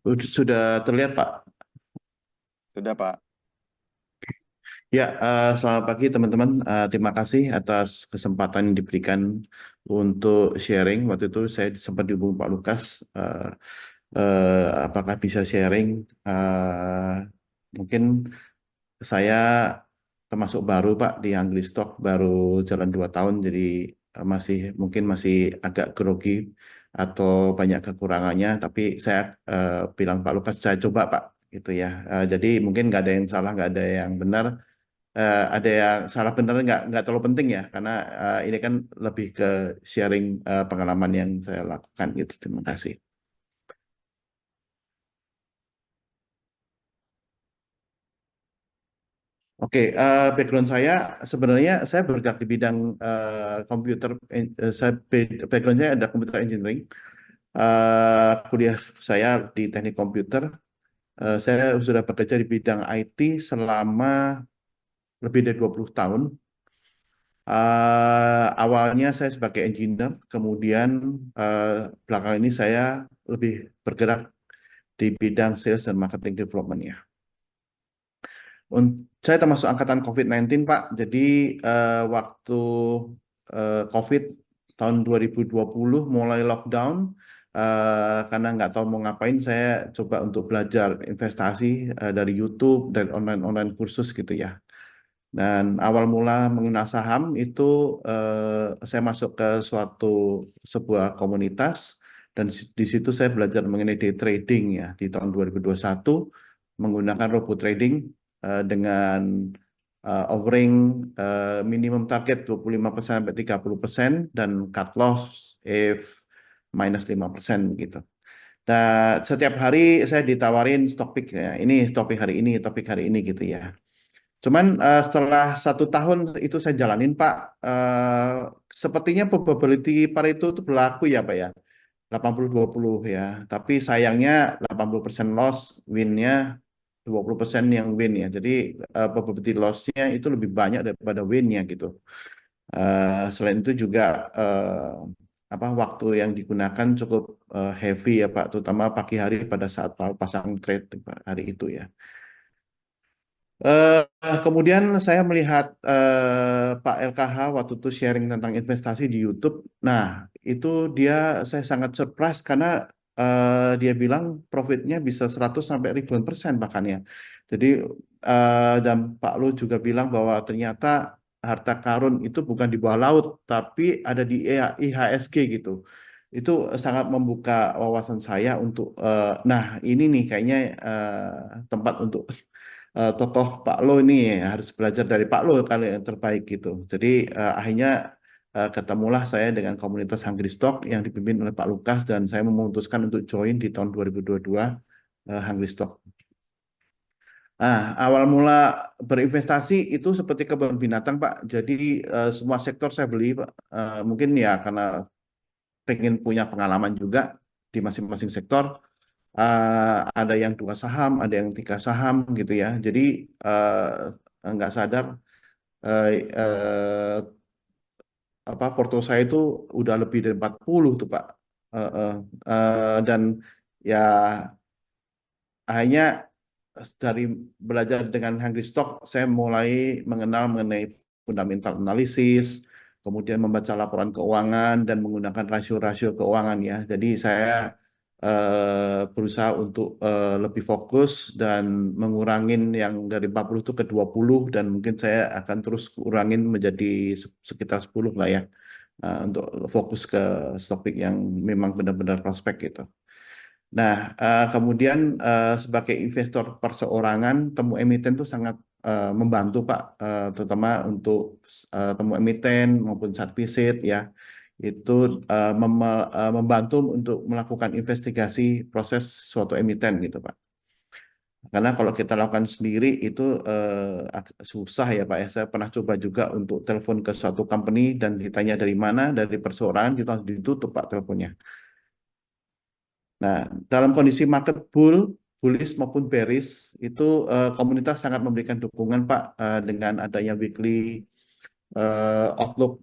Sudah terlihat, Pak. Sudah, Pak. Ya, selamat pagi teman-teman. Terima kasih atas kesempatan yang diberikan untuk sharing. Waktu itu saya sempat dihubungi Pak Lukas. Apakah bisa sharing? Mungkin saya termasuk baru, Pak, di Anggris Stock, baru jalan 2 tahun, jadi mungkin masih agak grogi atau banyak kekurangannya. Tapi saya bilang Pak Lukas, saya coba, Pak, gitu ya. Jadi mungkin nggak ada yang salah, nggak ada yang benar. Ada yang salah benar nggak terlalu penting ya, karena ini kan lebih ke sharing pengalaman yang saya lakukan gitu. Terima kasih. Oke, background saya sebenarnya saya bergerak di bidang komputer. Background saya ada computer engineering. Kuliah saya di teknik komputer. Saya sudah bekerja di bidang IT selama lebih dari 20 tahun. Awalnya saya sebagai engineer, kemudian eh, belakangan ini saya lebih bergerak di bidang sales dan marketing development ya. Saya termasuk angkatan COVID-19, Pak. Jadi waktu COVID tahun 2020 mulai lockdown, karena nggak tahu mau ngapain, saya coba untuk belajar investasi dari YouTube dan online-online kursus gitu ya. Dan awal mula mengenal saham itu saya masuk ke sebuah komunitas dan di situ saya belajar mengenai day trading ya di tahun 2021 menggunakan robot trading dengan offering minimum target 25% sampai 30% dan cut loss if minus 5% gitu. Dan setiap hari saya ditawarin topik ya, ini topik hari ini, topik hari ini gitu ya. Cuman setelah 1 tahun itu saya jalanin, Pak, sepertinya probability Pareto itu berlaku ya, Pak ya, 80-20 ya. Tapi sayangnya 80% loss, win-nya 20% yang win ya. Jadi probability loss-nya itu lebih banyak daripada win-nya gitu. Selain itu juga waktu yang digunakan cukup heavy ya, Pak, terutama pagi hari pada saat pasang trade Pak, hari itu ya. Kemudian saya melihat Pak LKH waktu itu sharing tentang investasi di YouTube. Nah, itu saya sangat surprise karena dia bilang profitnya bisa 100 sampai ribuan persen bahkan ya. Jadi dan Pak Lu juga bilang bahwa ternyata harta karun itu bukan di bawah laut, tapi ada di IHSG gitu. Itu sangat membuka wawasan saya untuk, nah ini nih kayaknya tempat untuk tokoh Pak Lo ini harus belajar dari Pak Lo kali yang terbaik gitu. Jadi akhirnya ketemulah saya dengan komunitas Hangristok yang dipimpin oleh Pak Lukas dan saya memutuskan untuk join di tahun 2022 Hangristok. Awal mula berinvestasi itu seperti kebun binatang, Pak. Jadi semua sektor saya beli, Pak. Mungkin ya karena pengen punya pengalaman juga di masing-masing sektor. Ada yang 2 saham, ada yang 3 saham gitu ya. Jadi nggak sadar eh, eh, porto saya itu udah lebih dari 40 tuh Pak. Eh, eh, dan ya akhirnya dari belajar dengan Hungry Stock, saya mulai mengenal mengenai fundamental analisis, kemudian membaca laporan keuangan dan menggunakan rasio-rasio keuangan ya. Jadi saya berusaha untuk lebih fokus dan mengurangin yang dari 40 itu ke 20 dan mungkin saya akan terus kurangin menjadi sekitar 10 lah ya untuk fokus ke topik yang memang benar-benar prospek gitu. Nah, kemudian sebagai investor perseorangan, temu emiten itu sangat membantu Pak, terutama untuk temu emiten maupun service ya, itu membantu untuk melakukan investigasi proses suatu emiten gitu Pak. Karena kalau kita lakukan sendiri itu susah ya Pak ya. Saya pernah coba juga untuk telepon ke suatu company dan ditanya dari mana, dari perseorangan kita harus ditutup Pak teleponnya. Nah, dalam kondisi market bullish maupun bearish, itu komunitas sangat memberikan dukungan Pak dengan adanya weekly outlook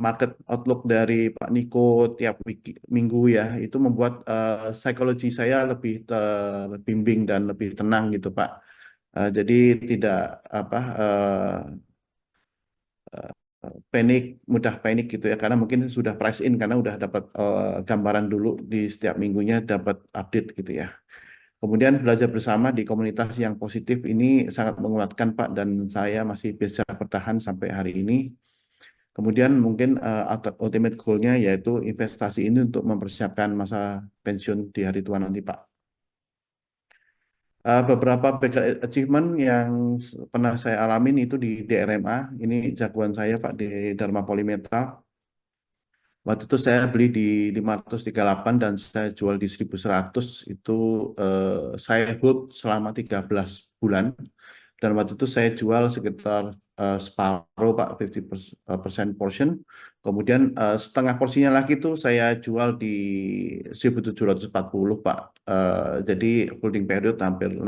market outlook dari Pak Niko tiap minggu ya, itu membuat psikologi saya lebih terbimbing dan lebih tenang gitu Pak. Jadi tidak apa panik, mudah panik gitu ya, karena mungkin sudah price in karena udah dapat gambaran dulu di setiap minggunya dapat update gitu ya. Kemudian belajar bersama di komunitas yang positif ini sangat menguatkan Pak, dan saya masih bisa bertahan sampai hari ini. Kemudian mungkin ultimate goal-nya yaitu investasi ini untuk mempersiapkan masa pensiun di hari tua nanti Pak. Beberapa achievement yang pernah saya alamin itu di DRMA, ini jagoan saya Pak di Dharma Polymetal. Waktu itu saya beli di 538 dan saya jual di 1100, itu saya hold selama 13 bulan. Dan waktu itu saya jual sekitar separuh Pak, 50% portion. Kemudian setengah porsinya lagi itu saya jual di 1740 Pak. Jadi holding period hampir 16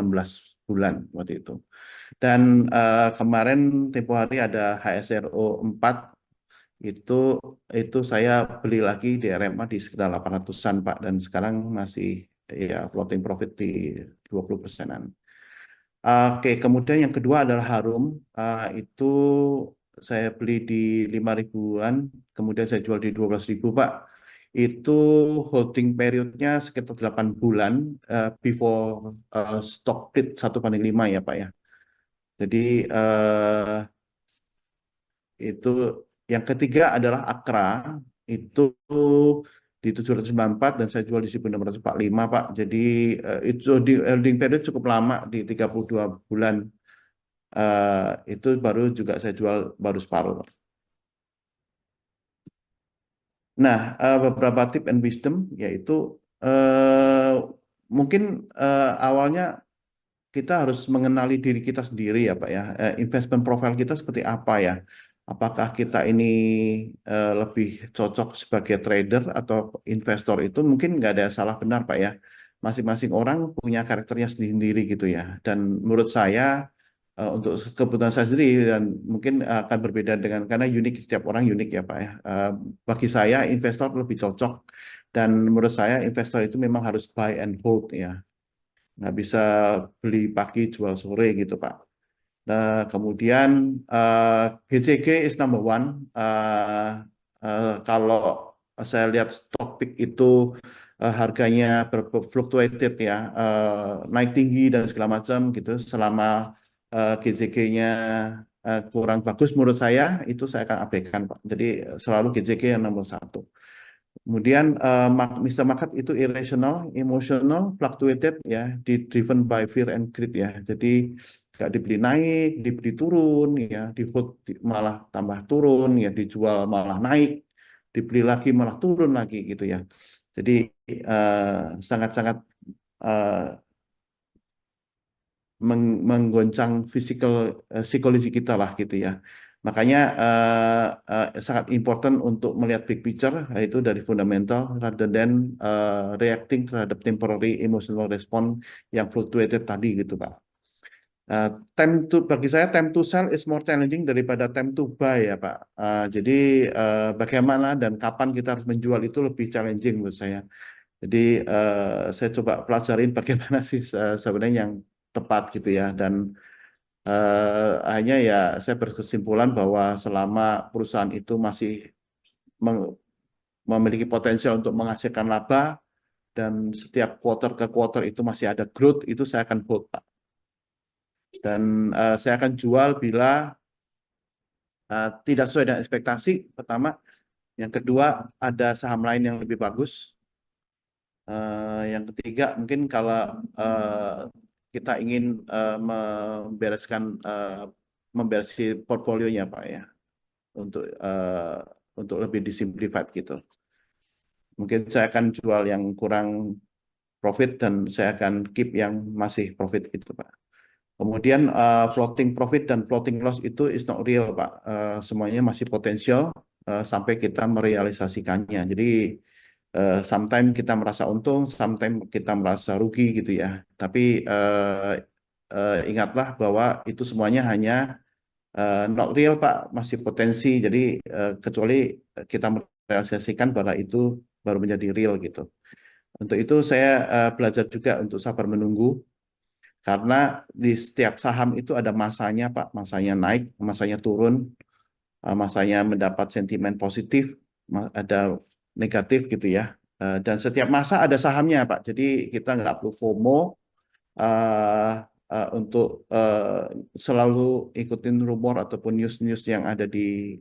bulan waktu itu. Dan kemarin tempo hari ada HSRO 4, itu itu saya beli lagi di RMA di sekitar 800-an Pak, dan sekarang masih ya floating profit di 20%-an. Oke, kemudian yang kedua adalah Harum. Itu saya beli di 5 ribuan, kemudian saya jual di 12 ribu Pak. Itu holding periodnya sekitar 8 bulan before stock split 1/5 ya Pak ya. Jadi itu yang ketiga adalah Akra, itu di 794 dan saya jual di 1645 Pak. Jadi itu di holding period cukup lama di 32 bulan. Itu baru juga saya jual baru separuh Pak. Nah, beberapa tip and wisdom yaitu eh, mungkin awalnya kita harus mengenali diri kita sendiri ya Pak ya. Investment profile kita seperti apa ya? Apakah kita ini lebih cocok sebagai trader atau investor, itu mungkin nggak ada salah benar Pak ya. Masing-masing orang punya karakternya sendiri gitu ya. Dan menurut saya untuk kebutuhan saya sendiri dan mungkin akan berbeda dengan, karena unik, setiap orang unik ya Pak ya. Bagi saya investor lebih cocok, dan menurut saya investor itu memang harus buy and hold ya, nggak bisa beli pagi jual sore gitu Pak. Nah, kemudian GCG is number one. Kalau saya lihat stock pick itu harganya berfluctuated ya, naik tinggi dan segala macam gitu. Selama GCG-nya kurang bagus menurut saya, itu saya akan abaikan Pak. Jadi selalu GCG yang nomor satu. Kemudian Mr. Market itu irrational, emotional, fluctuated ya, driven by fear and greed ya. Jadi nggak dibeli naik, dibeli turun ya, di hold malah tambah turun ya, dijual malah naik, dibeli lagi malah turun lagi gitu ya. Jadi sangat-sangat eh, menggoncang psikologi kita lah gitu ya. Makanya sangat important untuk melihat big picture, yaitu dari fundamental rather than reacting terhadap temporary emotional response yang fluctuated tadi gitu Pak. Bagi saya time to sell is more challenging daripada time to buy ya Pak. Jadi bagaimana dan kapan kita harus menjual itu lebih challenging menurut saya. Jadi saya coba pelajarin bagaimana sih sebenarnya yang tepat gitu ya, dan hanya ya saya berkesimpulan bahwa selama perusahaan itu masih memiliki potensial untuk menghasilkan laba dan setiap quarter ke quarter itu masih ada growth, itu saya akan hold Pak. Dan saya akan jual bila tidak sesuai dengan ekspektasi pertama. Yang kedua, ada saham lain yang lebih bagus. Yang ketiga, mungkin kalau kita ingin membereskan memberesi portfolionya Pak ya, untuk lebih disimplified gitu. Mungkin saya akan jual yang kurang profit dan saya akan keep yang masih profit gitu Pak. Kemudian floating profit dan floating loss itu is not real Pak. Semuanya masih potensial sampai kita merealisasikannya. Jadi sometimes kita merasa untung, sometimes kita merasa rugi gitu ya. Tapi ingatlah bahwa itu semuanya hanya not real Pak, masih potensi. Jadi kecuali kita merealisasikan bahwa itu baru menjadi real gitu. Untuk itu saya belajar juga untuk sabar menunggu karena di setiap saham itu ada masanya Pak, masanya naik, masanya turun, masanya mendapat sentimen positif, ada negatif gitu ya. Dan setiap masa ada sahamnya Pak. Jadi kita nggak perlu FOMO uh, untuk selalu ikutin rumor ataupun news-news yang ada di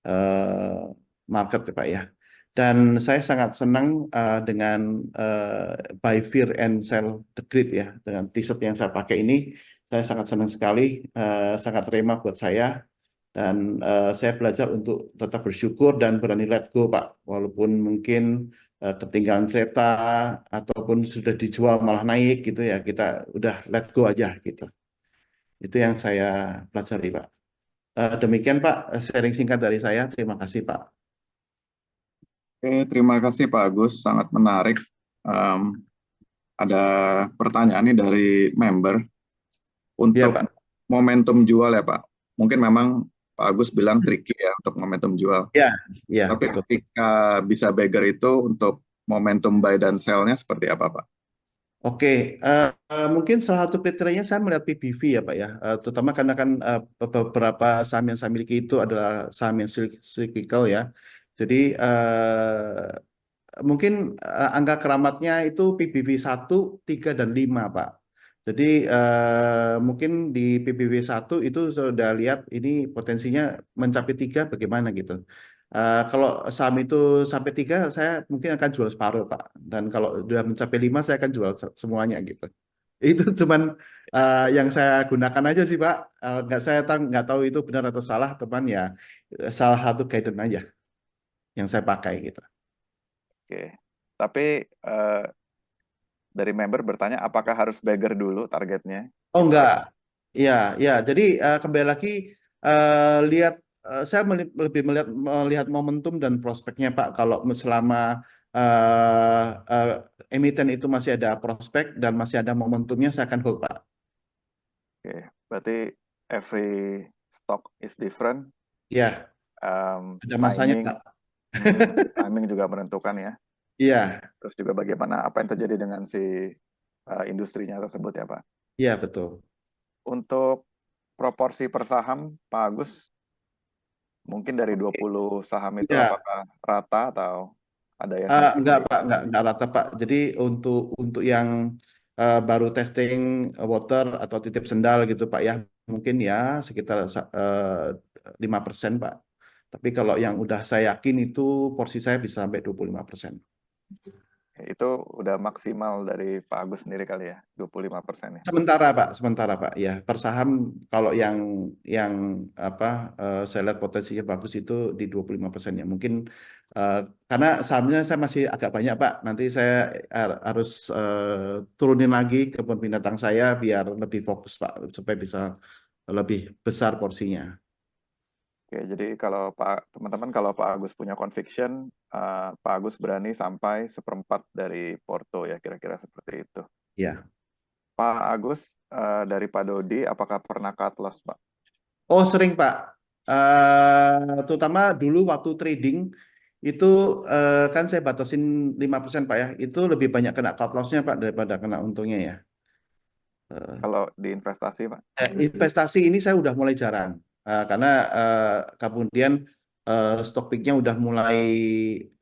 uh, market ya Pak ya. Dan saya sangat senang dengan buy fear and sell the greed ya. Dengan t-shirt yang saya pakai ini, saya sangat senang sekali, sangat terima buat saya. Dan saya belajar untuk tetap bersyukur dan berani let go Pak. Walaupun mungkin ketinggalan kereta ataupun sudah dijual malah naik gitu ya, kita udah let go aja gitu. Itu yang saya pelajari Pak. Demikian Pak, sharing singkat dari saya. Terima kasih Pak. Oke, terima kasih Pak Agus, sangat menarik. Em, ada pertanyaan nih dari member Iya untuk Pak. momentum jual ya Pak. Mungkin memang Pak Agus bilang tricky ya untuk momentum jual. Iya, iya Tapi betul. ketika bisa beggar itu untuk momentum buy dan sell-nya seperti apa Pak? Oke, mungkin salah satu kriterianya saya melihat PBV ya Pak ya, terutama karena kan beberapa saham yang saya miliki itu adalah saham yang cyclical ya. Jadi mungkin angka keramatnya itu PBB 1, 3, dan 5, Pak. Jadi mungkin di PBB 1 itu sudah lihat ini potensinya mencapai 3 bagaimana gitu. Kalau saham itu sampai 3 saya mungkin akan jual separuh, Pak. Dan kalau sudah mencapai 5 saya akan jual semuanya gitu. Itu cuman yang saya gunakan aja sih, Pak. Nggak tahu itu benar atau salah, teman ya salah satu guidance aja yang saya pakai gitu. Oke, tapi eh, dari member bertanya apakah harus beggar dulu targetnya? Oh Gitu enggak, Pak. ya, ya. Jadi kembali lagi lihat, saya lebih melihat momentum dan prospeknya Pak. Kalau selama eh, eh, emiten itu masih ada prospek dan masih ada momentumnya, saya akan hold Pak. Oke, berarti every stock is different. Ya, ada masanya Timing, Pak. timing juga menentukan ya. Iya, Terus juga bagaimana apa yang terjadi dengan si industrinya tersebut ya Pak. iya betul. Untuk proporsi per saham, Pak Agus, mungkin dari 20 saham itu Iya, apakah rata atau ada yang heavy enggak Pak, exposure? enggak rata Pak. Jadi untuk yang baru testing water atau titip sendal gitu Pak ya, mungkin ya sekitar 5% Pak. Tapi kalau yang udah saya yakin itu porsi saya bisa sampai 25%. Itu udah maksimal dari Pak Agus sendiri kali ya, 25% ya. Sementara Pak. Ya, per saham kalau yang apa saya lihat potensinya bagus itu di 25% ya. Mungkin eh, karena sahamnya saya masih agak banyak Pak. Nanti saya harus turunin lagi kebun binatang saya biar lebih fokus Pak supaya bisa lebih besar porsinya. Oke, jadi kalau teman-teman kalau Pak Agus punya conviction, Pak Agus berani sampai seperempat dari Porto ya, kira-kira seperti itu. Ya. Pak Agus, dari Pak Dodi, apakah pernah cut loss, Pak? Oh, sering Pak. Terutama dulu waktu trading itu kan saya batasin 5% Pak ya. Itu lebih banyak kena cut loss-nya Pak daripada kena untungnya ya. Kalau di investasi, Pak? Investasi ini saya udah mulai jarang. Karena kemudian stock pick-nya udah mulai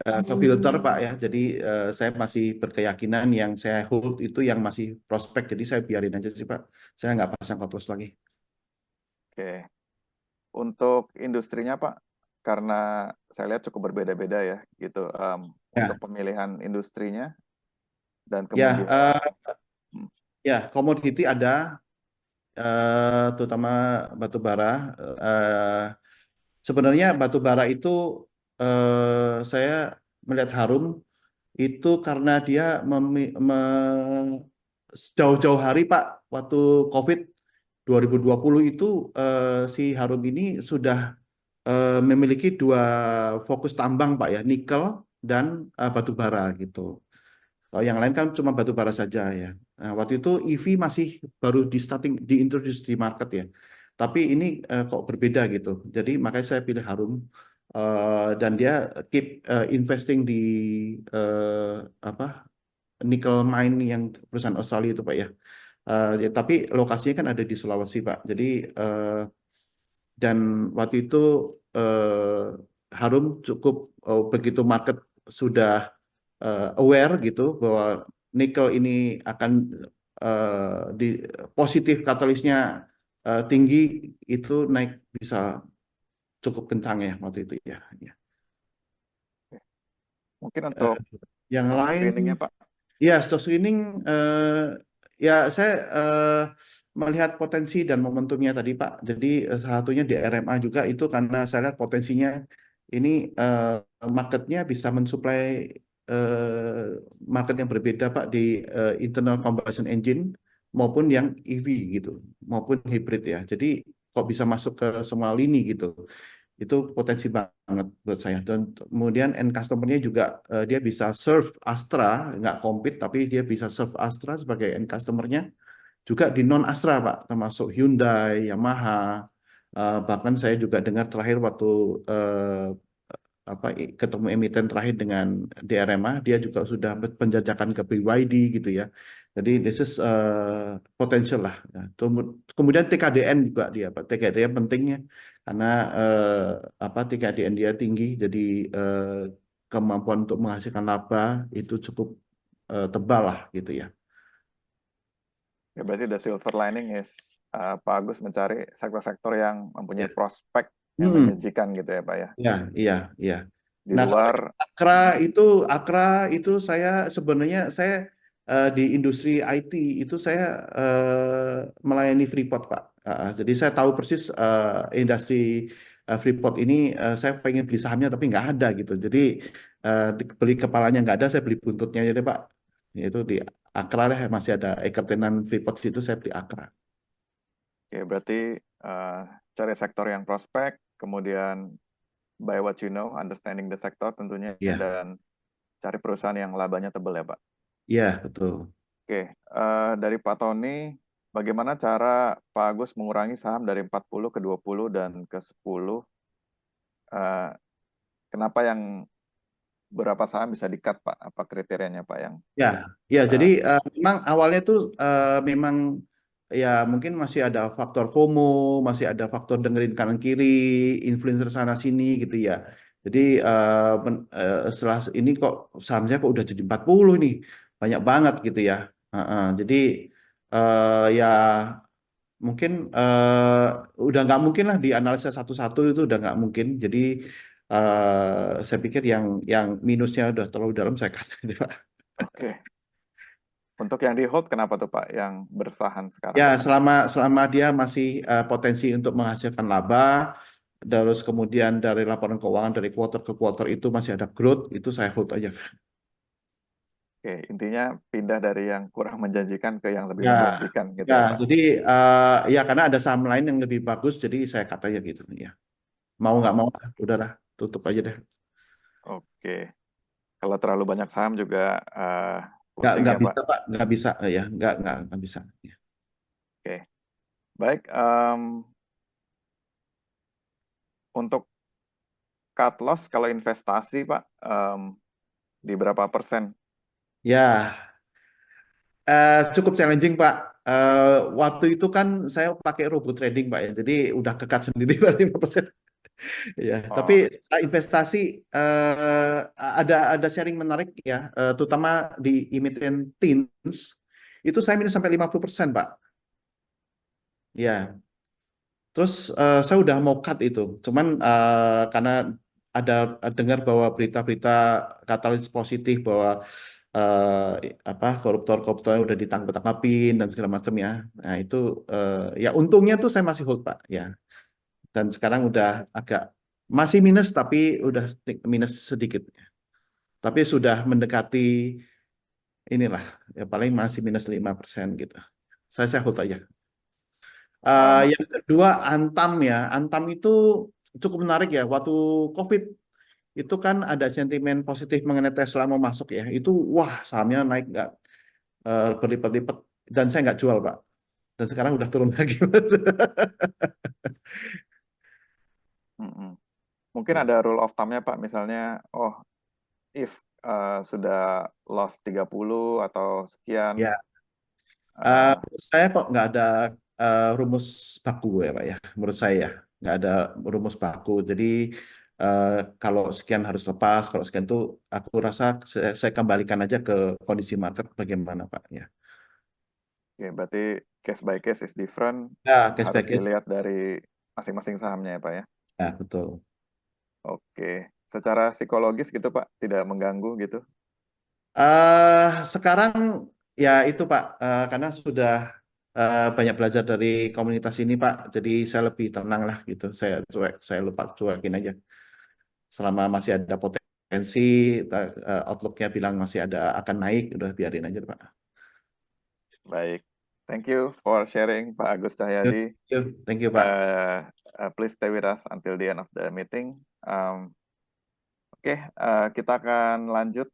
ke filter Pak ya. Jadi saya masih berkeyakinan yang saya hold itu yang masih prospek. Jadi saya biarin aja sih Pak. Saya nggak pasang cut loss lagi. Oke. Untuk industrinya, Pak, karena saya lihat cukup berbeda-beda ya, gitu. Untuk Ya, pemilihan industrinya dan ya, kemudian, hmm, ya komoditi ada, terutama batu bara. Eh, Sebenarnya batu bara itu saya melihat harum itu karena dia jauh-jauh hari Pak waktu COVID 2020 itu si Harum ini sudah memiliki dua fokus tambang Pak ya, nikel dan batu bara gitu. Kalau yang lain kan cuma batu bara saja ya. Nah, waktu itu EV masih baru di starting, diintroduce di market ya. Tapi ini kok berbeda gitu. Jadi makanya saya pilih Harum. Dan dia keep investing di eh, apa nickel mine yang perusahaan Australia itu Pak ya. Ya, tapi lokasinya kan ada di Sulawesi Pak. Jadi dan waktu itu eh, Harum cukup begitu market sudah aware gitu bahwa nikel ini akan di positif katalisnya tinggi, itu naik bisa cukup kencang ya waktu itu ya. Ya. Mungkin Eh, untuk yang stock lain, screening-nya, Pak. ya stock screening, ya saya melihat potensi dan momentumnya tadi Pak. Jadi salah satunya di RMA juga itu karena saya lihat potensinya ini marketnya bisa mensuplai market yang berbeda Pak di internal combustion engine maupun yang EV gitu, maupun hybrid ya. Jadi kok bisa masuk ke semua lini gitu. Itu potensi banget buat saya. Dan kemudian end customer-nya juga dia bisa serve Astra, nggak compete, tapi dia bisa serve Astra sebagai end customer-nya juga di non Astra Pak, termasuk Hyundai, Yamaha. Bahkan saya juga dengar terakhir waktu ketemu emiten terakhir dengan DRMA, dia juga sudah penjajakan ke BYD gitu ya. Jadi this is potential lah. Ya. Kemudian TKDN juga dia, Pak. TKDN pentingnya karena TKDN dia tinggi, jadi kemampuan untuk menghasilkan laba itu cukup tebal lah gitu ya. Ya, berarti the silver lining is Pak Agus mencari sektor-sektor yang mempunyai Ya. prospek yang Hmm. menjanjikan gitu ya, Pak ya. Ya, iya, iya. Di Nah, kalau luar, Akra mm, itu Akra itu saya sebenarnya saya di industri IT itu saya melayani Freeport, Pak. Jadi saya tahu persis industri Freeport ini, saya pengen beli sahamnya tapi nggak ada gitu. Jadi beli kepalanya nggak ada, saya beli buntutnya aja deh, Pak. Itu di Akra lah masih ada ekertenan Freeport situ, saya beli Akra. oke, berarti eh, cari sektor yang prospek, kemudian by what you know, understanding the sector tentunya, Iya, dan cari perusahaan yang labanya tebal ya, Pak. iya betul. Oke, dari Pak Tony, bagaimana cara Pak Agus mengurangi saham dari 40 ke 20 dan ke 10? Eh, Kenapa yang berapa saham bisa di-cut, Pak? Apa kriterianya, Pak, yang Ya, ya. Jadi eh, memang awalnya tuh memang ya mungkin masih ada faktor FOMO, masih ada faktor dengerin kanan kiri, influencer sana sini gitu ya. Jadi setelah ini kok sahamnya kok udah jadi 40 nih, banyak banget gitu ya. Jadi ya mungkin udah nggak mungkin lah dianalisa satu-satu, itu udah nggak mungkin. Jadi saya pikir yang minusnya udah terlalu dalam saya kasih, Pak. oke. Untuk yang di hold kenapa tuh, Pak, yang bersahan sekarang? Ya, selama selama dia masih potensi untuk menghasilkan laba, terus kemudian dari laporan keuangan dari quarter ke quarter itu masih ada growth, itu saya hold aja. Oke, intinya pindah dari yang kurang menjanjikan ke yang lebih Ya, menjanjikan gitu ya. ya, Pak. Jadi ya karena ada saham lain yang lebih bagus, jadi saya kata aja gitu. Ya, mau nggak Oh, mau, udahlah, tutup aja deh. oke. Kalau terlalu banyak saham juga Nggak pusing nggak ya, Pak. bisa Pak, nggak bisa ya, nggak bisa. Ya. Oke, baik. Untuk cut loss kalau investasi, Pak, di berapa persen? Ya, cukup challenging Pak. Waktu itu kan saya pakai robot trading Pak ya, jadi udah kekat sendiri Pak 5%. Ya, tapi Oh, investasi ada sharing menarik ya, terutama di emiten teens itu saya minus sampai 50% Pak. Ya, terus saya udah mau cut itu, cuman karena ada dengar bahwa berita-berita katalis positif bahwa koruptor-koruptor udah ditangkap-tangkapin dan segala macam ya. Nah itu ya untungnya tuh saya masih hold Pak ya. Dan sekarang udah agak masih minus tapi udah minus sedikit. Tapi sudah mendekati inilah ya paling masih minus 5% gitu. Saya hold aja. em, Yang kedua Antam ya. Antam itu cukup menarik ya. Waktu COVID itu kan ada sentimen positif mengenai Tesla mau masuk ya. Itu wah sahamnya naik nggak berlipat-lipat dan saya nggak jual Pak. Dan sekarang udah turun lagi. Mm-mm. Mungkin ada rule of thumb-nya Pak, misalnya, if sudah loss 30 atau sekian, Ya, eh, saya kok nggak ada rumus baku ya Pak ya. Menurut saya ya, nggak ada rumus baku. Jadi eh, kalau sekian harus lepas, kalau sekian tuh aku rasa saya kembalikan aja ke kondisi market bagaimana Pak ya. oke, berarti case by case is different, Ya, case by harus case. dilihat dari masing-masing sahamnya ya Pak ya. Ya, betul. Oke, secara psikologis gitu Pak, tidak mengganggu gitu. Sekarang ya itu Pak, karena sudah banyak belajar dari komunitas ini Pak, jadi saya lebih tenang lah gitu. Saya lupa cuekin aja. Selama masih ada potensi, outlook-nya bilang masih ada akan naik, udah biarin aja Pak. Baik, thank you for sharing Pak Agus Yuk, Cahyadi. yuk. Thank you Pak. Please stay with us until the end of the meeting. Oke, kita akan lanjut